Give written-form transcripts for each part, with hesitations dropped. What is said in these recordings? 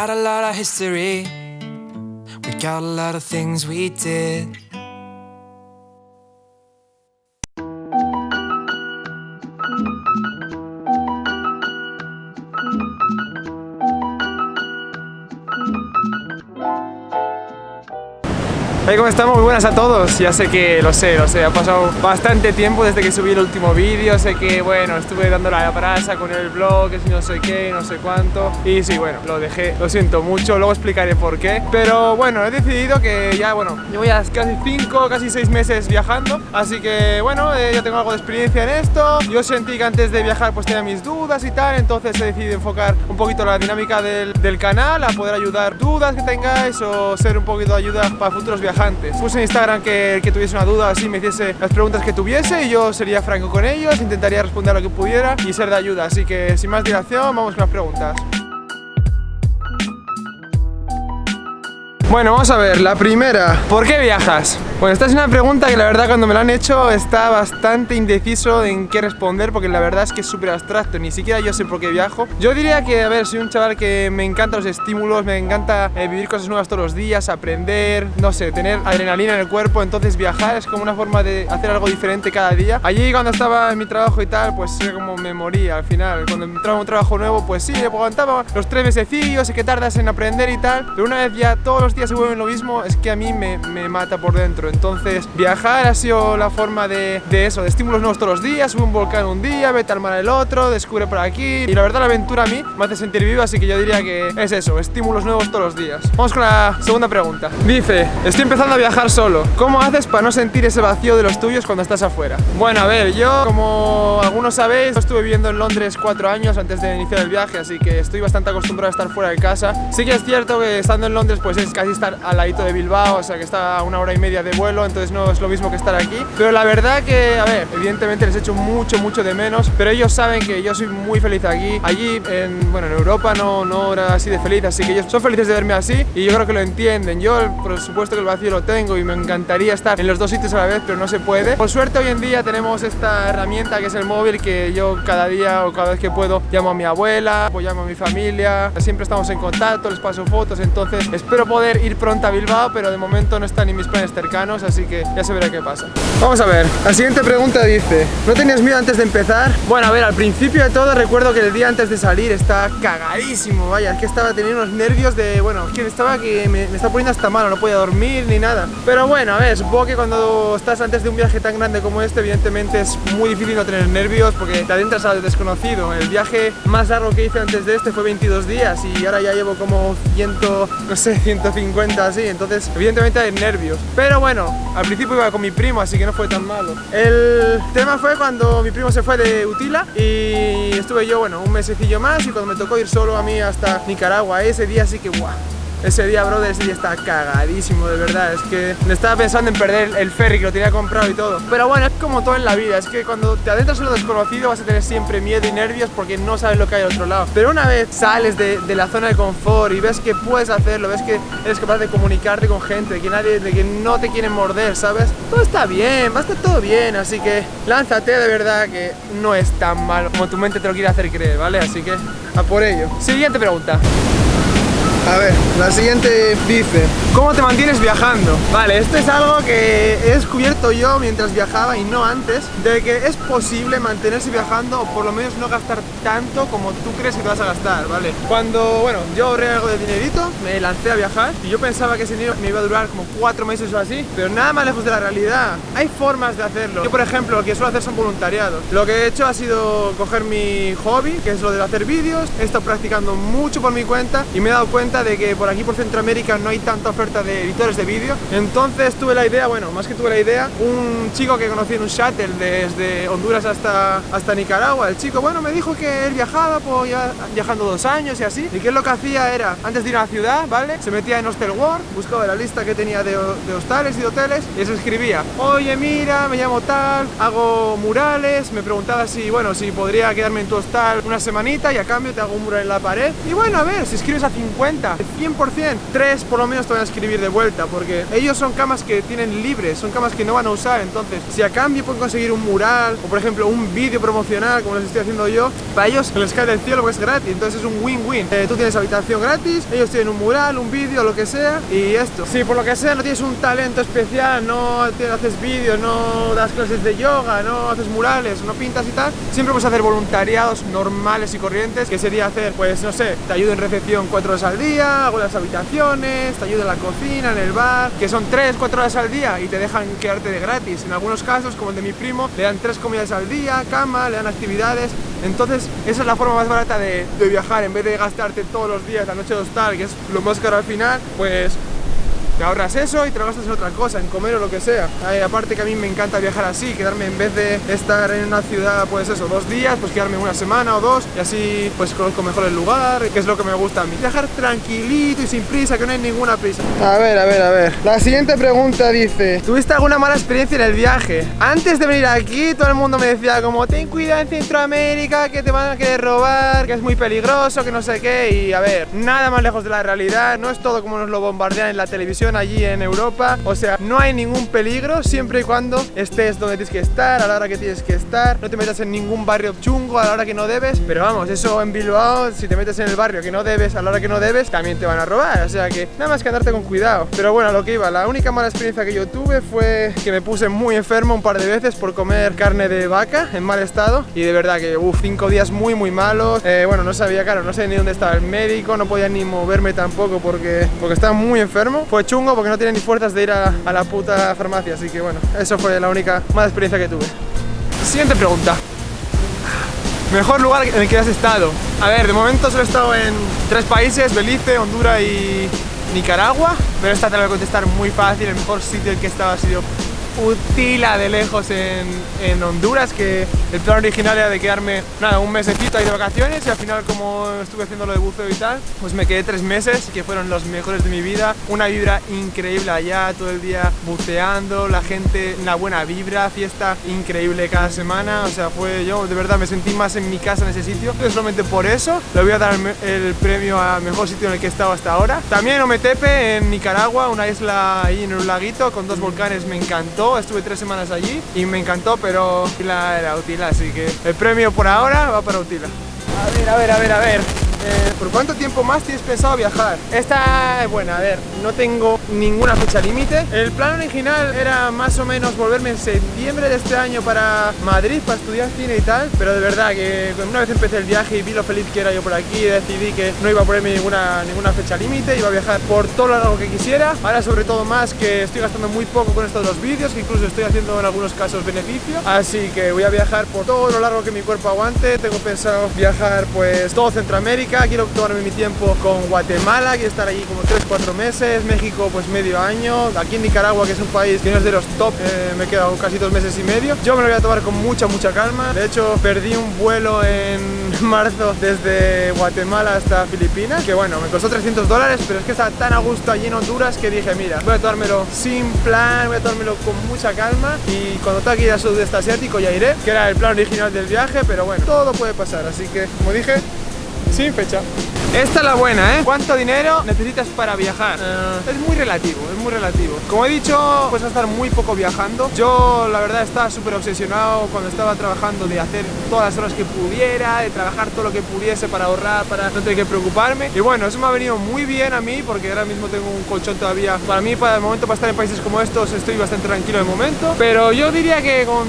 got a lot of history. We got a lot of things we did. Hey, ¿cómo estamos? Muy buenas a todos. Ya sé que lo sé, ha pasado bastante tiempo desde que subí el último vídeo. Sé que, bueno, estuve dando la brasa con el blog, que si no sé qué, no sé cuánto. Y sí, bueno, lo dejé, lo siento mucho, luego explicaré por qué. Pero bueno, he decidido que ya, bueno, llevo ya casi 5, casi 6 meses viajando. Así que, bueno, ya tengo algo de experiencia en esto. Yo sentí que antes de viajar pues tenía mis dudas y tal. Entonces he decidido enfocar un poquito la dinámica del canal, a poder ayudar dudas que tengáis o ser un poquito de ayuda para futuros viajantes. Puse en Instagram que tuviese una duda, así me hiciese las preguntas que tuviese y yo sería franco con ellos, intentaría responder lo que pudiera y ser de ayuda. Así que sin más dilación, vamos con las preguntas. Bueno, vamos a ver, la primera, ¿por qué viajas? Bueno, esta es una pregunta que la verdad cuando me la han hecho está bastante indeciso en qué responder, porque la verdad es que es súper abstracto, ni siquiera yo sé por qué viajo. Yo diría que, a ver, soy un chaval que me encantan los estímulos, me encanta vivir cosas nuevas todos los días, aprender, no sé, tener adrenalina en el cuerpo, entonces viajar es como una forma de hacer algo diferente cada día. Allí cuando estaba en mi trabajo y tal, pues era como me moría al final. Cuando entraba en un trabajo nuevo, pues sí, aguantaba los 3 mesecillos y que tardas en aprender y tal, pero una vez ya todos los días se vuelven lo mismo, es que a mí me mata por dentro. Entonces viajar ha sido la forma de eso, de estímulos nuevos todos los días. Sube un volcán un día, vete al mar el otro, descubre por aquí, y la verdad la aventura a mí me hace sentir vivo, así que yo diría que es eso, estímulos nuevos todos los días. Vamos con la segunda pregunta. Dice, estoy empezando a viajar solo, ¿cómo haces para no sentir ese vacío de los tuyos cuando estás afuera? Bueno, a ver, yo, como algunos sabéis, estuve viviendo en Londres 4 años antes de iniciar el viaje, así que estoy bastante acostumbrado a estar fuera de casa. Sí que es cierto que estando en Londres pues es casi estar al ladito de Bilbao, o sea que está a 1 hora y media de vuelo, entonces no es lo mismo que estar aquí. Pero la verdad que, a ver, evidentemente les echo mucho de menos, pero ellos saben que yo soy muy feliz aquí. Allí, en Europa no era así de feliz, así que ellos son felices de verme así y yo creo que lo entienden. Yo, por supuesto que el vacío lo tengo y me encantaría estar en los 2 sitios a la vez, pero no se puede. Por suerte hoy en día tenemos esta herramienta que es el móvil, que yo cada día o cada vez que puedo llamo a mi abuela o llamo a mi familia, siempre estamos en contacto, les paso fotos, entonces espero poder ir pronto a Bilbao, pero de momento no están ni mis planes cercanos, así que ya se verá qué pasa. Vamos a ver, la siguiente pregunta dice, ¿no tenías miedo antes de empezar? Bueno, a ver, al principio de todo recuerdo que el día antes de salir estaba cagadísimo, vaya, es que estaba teniendo unos nervios de, bueno, que me estaba poniendo hasta malo, no podía dormir ni nada. Pero bueno, a ver, supongo que cuando estás antes de un viaje tan grande como este, evidentemente es muy difícil no tener nervios porque te adentras al desconocido. El viaje más largo que hice antes de este fue 22 días y ahora ya llevo como 150 así, entonces evidentemente hay nervios. Pero bueno, al principio iba con mi primo, así que no fue tan malo. El tema fue cuando mi primo se fue de Utila y estuve yo, bueno, un mesecillo más, y cuando me tocó ir solo a mí hasta Nicaragua, ese día sí que guau. Ese día, brother, ese día estaba cagadísimo, de verdad. Es que me estaba pensando en perder el ferry, que lo tenía comprado y todo. Pero bueno, es como todo en la vida, es que cuando te adentras en lo desconocido vas a tener siempre miedo y nervios porque no sabes lo que hay al otro lado. Pero una vez sales de la zona de confort y ves que puedes hacerlo, ves que eres capaz de comunicarte con gente, de que no te quieren morder, ¿sabes? Todo está bien, va a estar todo bien, así que lánzate, de verdad, que no es tan malo como tu mente te lo quiere hacer creer, ¿vale? Así que a por ello. Siguiente pregunta. A ver, la siguiente dice, ¿cómo te mantienes viajando? Vale, esto es algo que he descubierto yo mientras viajaba y no antes, de que es posible mantenerse viajando o por lo menos no gastar tanto como tú crees que te vas a gastar, ¿vale? Cuando, bueno, yo ahorré algo de dinerito, me lancé a viajar y yo pensaba que ese dinero me iba a durar como 4 meses o así, pero nada más lejos de la realidad. Hay formas de hacerlo. Yo, por ejemplo, lo que suelo hacer son voluntariados. Lo que he hecho ha sido coger mi hobby, que es lo de hacer vídeos. He estado practicando mucho por mi cuenta y me he dado cuenta de que por aquí por Centroamérica no hay tanta oferta de editores de vídeo. Entonces tuve la idea, bueno, más que tuve la idea, un chico que conocí en un shuttle desde Honduras hasta Nicaragua, el chico, bueno, me dijo que él viajaba, pues ya viajando 2 años y así, y que él lo que hacía era, antes de ir a la ciudad, ¿vale? Se metía en Hostel World, buscaba la lista que tenía de hostales y de hoteles y se escribía, oye, mira, me llamo tal, hago murales, me preguntaba si, bueno, si podría quedarme en tu hostal una semanita y a cambio te hago un mural en la pared. Y bueno, a ver, si escribes a 50 vuelta, 100%. 3 por lo menos te van a escribir de vuelta, porque ellos son camas que tienen libres, son camas que no van a usar. Entonces, si a cambio pueden conseguir un mural o por ejemplo un vídeo promocional como les estoy haciendo yo, para ellos les cae del cielo porque es gratis. Entonces es un win-win. Tú tienes habitación gratis, ellos tienen un mural, un vídeo, lo que sea. Y esto, si por lo que sea no tienes un talento especial, no haces vídeos, no das clases de yoga, no haces murales, no pintas y tal, siempre puedes hacer voluntariados normales y corrientes, que sería hacer, pues no sé, te ayudo en recepción 4 horas al día, hago las habitaciones, te ayudo en la cocina, en el bar, que son 3-4 horas al día y te dejan quedarte de gratis. En algunos casos, como el de mi primo, le dan 3 comidas al día, cama, le dan actividades. Entonces esa es la forma más barata de viajar. En vez de gastarte todos los días la noche de hostal, que es lo más caro al final, pues te ahorras eso y te lo gastas en otra cosa, en comer o lo que sea. Aparte que a mí me encanta viajar así, quedarme en vez de estar en una ciudad, pues eso, 2 días, pues quedarme una semana o 2 y así pues conozco mejor el lugar, que es lo que me gusta a mí. Viajar tranquilito y sin prisa, que no hay ninguna prisa. A ver. La siguiente pregunta dice: ¿tuviste alguna mala experiencia en el viaje? Antes de venir aquí todo el mundo me decía como ten cuidado en Centroamérica, que te van a querer robar, que es muy peligroso, que no sé qué. Y a ver, nada más lejos de la realidad. No es todo como nos lo bombardean en la televisión allí en Europa. O sea, no hay ningún peligro siempre y cuando estés donde tienes que estar, a la hora que tienes que estar. No te metas en ningún barrio chungo a la hora que no debes. Pero vamos, eso en Bilbao, si te metes en el barrio que no debes, a la hora que no debes, también te van a robar. O sea que nada más que andarte con cuidado. Pero bueno, a lo que iba, la única mala experiencia que yo tuve fue que me puse muy enfermo un par de veces por comer carne de vaca en mal estado. Y de verdad que 5 días muy malos. Bueno, no sabía, claro, no sé ni dónde estaba el médico, no podía ni moverme tampoco porque estaba muy enfermo. Fue chungo porque no tenía ni fuerzas de ir a la puta farmacia. Así que bueno, eso fue la única mala experiencia que tuve. Siguiente pregunta: mejor lugar en el que has estado. A ver, de momento solo he estado en 3 países: Belice, Honduras y Nicaragua. Pero esta te la voy a contestar muy fácil. El mejor sitio en el que he estado ha sido Utila de lejos en Honduras, que el plan original era de quedarme nada, un mesecito ahí de vacaciones, y al final, como estuve haciendo lo de buceo y tal, pues me quedé 3 meses, que fueron los mejores de mi vida. Una vibra increíble allá, todo el día buceando, la gente, una buena vibra, fiesta increíble cada semana. O sea, yo de verdad me sentí más en mi casa en ese sitio. Entonces, solamente por eso le voy a dar el premio a mejor sitio en el que he estado hasta ahora. También Ometepe en Nicaragua, una isla ahí en un laguito con 2 volcanes, me encantó. Estuve 3 semanas allí y me encantó, pero Utila era Utila, así que el premio por ahora va para Utila. A ver. ¿Por cuánto tiempo más tienes pensado viajar? Esta es buena, a ver, no tengo ninguna fecha límite. El plan original era más o menos volverme en septiembre de este año para Madrid, para estudiar cine y tal, pero de verdad que una vez empecé el viaje y vi lo feliz que era yo por aquí, decidí que no iba a ponerme ninguna fecha límite, iba a viajar por todo lo largo que quisiera. Ahora sobre todo más que estoy gastando muy poco con esto de los vídeos, que incluso estoy haciendo en algunos casos beneficio, así que voy a viajar por todo lo largo que mi cuerpo aguante. Tengo pensado viajar pues todo Centroamérica. Quiero tomarme mi tiempo con Guatemala, quiero estar allí como 3-4 meses, México pues medio año, aquí en Nicaragua, que es un país que no es de los top, me he quedado casi 2 meses y medio. Yo me lo voy a tomar con mucha calma. De hecho, perdí un vuelo en marzo desde Guatemala hasta Filipinas, que bueno, me costó $300, pero es que estaba tan a gusto allí en Honduras que dije, mira, voy a tomármelo sin plan, voy a tomármelo con mucha calma, y cuando tenga que ir al sudeste asiático ya iré, que era el plan original del viaje, pero bueno, todo puede pasar, así que, como dije, sin fecha. Esta es la buena, ¿eh? ¿Cuánto dinero necesitas para viajar? Es muy relativo, Como he dicho, puedes estar muy poco viajando. Yo, la verdad, estaba súper obsesionado cuando estaba trabajando de hacer todas las horas que pudiera, de trabajar todo lo que pudiese para ahorrar, para no tener que preocuparme. Y bueno, eso me ha venido muy bien a mí, porque ahora mismo tengo un colchón todavía. Para mí, para el momento, para estar en países como estos, estoy bastante tranquilo de momento. Pero yo diría que con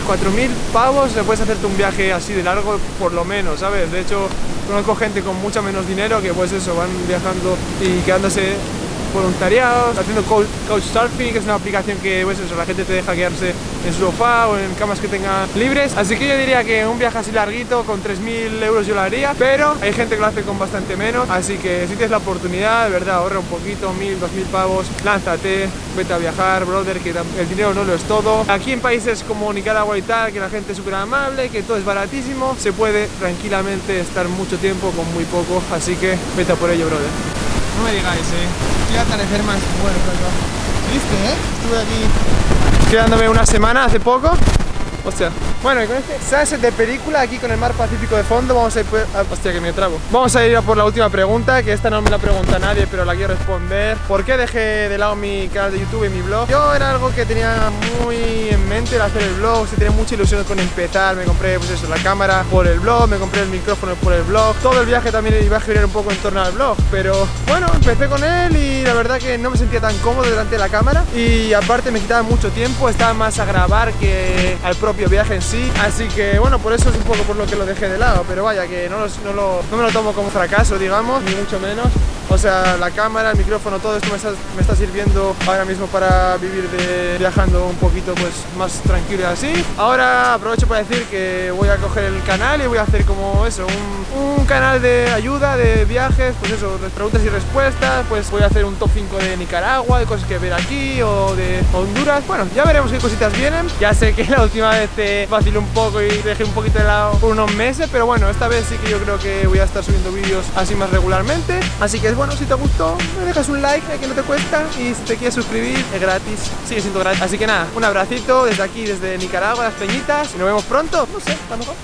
4.000 pavos le puedes hacerte un viaje así de largo, por lo menos, ¿sabes? De hecho, conozco gente con mucho menos dinero que pues eso, van viajando y quedándose voluntariados, haciendo Couchsurfing, que es una aplicación que pues eso, la gente te deja quedarse en su sofá o en camas que tenga libres. Así que yo diría que un viaje así larguito con 3.000 euros yo lo haría, pero hay gente que lo hace con bastante menos, así que si tienes la oportunidad, de verdad, ahorra un poquito, 1.000, 2.000 pavos, lánzate, vete a viajar, brother, que el dinero no lo es todo. Aquí en países como Nicaragua y tal, que la gente es súper amable, que todo es baratísimo, se puede tranquilamente estar mucho tiempo con muy poco, así que vete a por ello, brother. No me digáis, estoy atardecer más bueno, triste, estuve aquí quedándome una semana hace poco Hostia. Bueno, y con este sunset de película aquí con el mar Pacífico de fondo vamos a ir hostia, que me trabo. Vamos a ir a por la última pregunta, que esta no me la pregunta nadie, pero la quiero responder. ¿Por qué dejé de lado mi canal de YouTube y mi blog? Yo era algo que tenía muy en mente el hacer el blog, sí, tenía mucha ilusión con empezar. Me compré pues eso, la cámara por el blog, me compré el micrófono por el blog. Todo el viaje también iba a girar un poco en torno al blog, pero bueno, empecé con él y la verdad que no me sentía tan cómodo delante de la cámara y aparte me quitaba mucho tiempo, estaba más a grabar que al propio viaje en sí, así que bueno, por eso es un poco por lo que lo dejé de lado, pero vaya que no me lo tomo como fracaso, digamos, ni mucho menos. O sea, la cámara, el micrófono, todo esto me está sirviendo ahora mismo para vivir viajando un poquito pues más tranquilo y así. Ahora aprovecho para decir que voy a coger el canal y voy a hacer como eso, un canal de ayuda, de viajes, pues eso, de preguntas y respuestas, pues voy a hacer un top 5 de Nicaragua, de cosas que ver aquí o de Honduras. Bueno, ya veremos qué cositas vienen. Ya sé que la última vez te vacilé un poco y dejé un poquito de lado por unos meses, pero bueno, esta vez sí que yo creo que voy a estar subiendo vídeos así más regularmente. Así que bueno, si te gustó, me dejas un like, que no te cuesta, y si te quieres suscribir, es gratis, sigue siendo gratis. Así que nada, un abracito desde aquí, desde Nicaragua, las Peñitas, y nos vemos pronto, no sé, a lo mejor.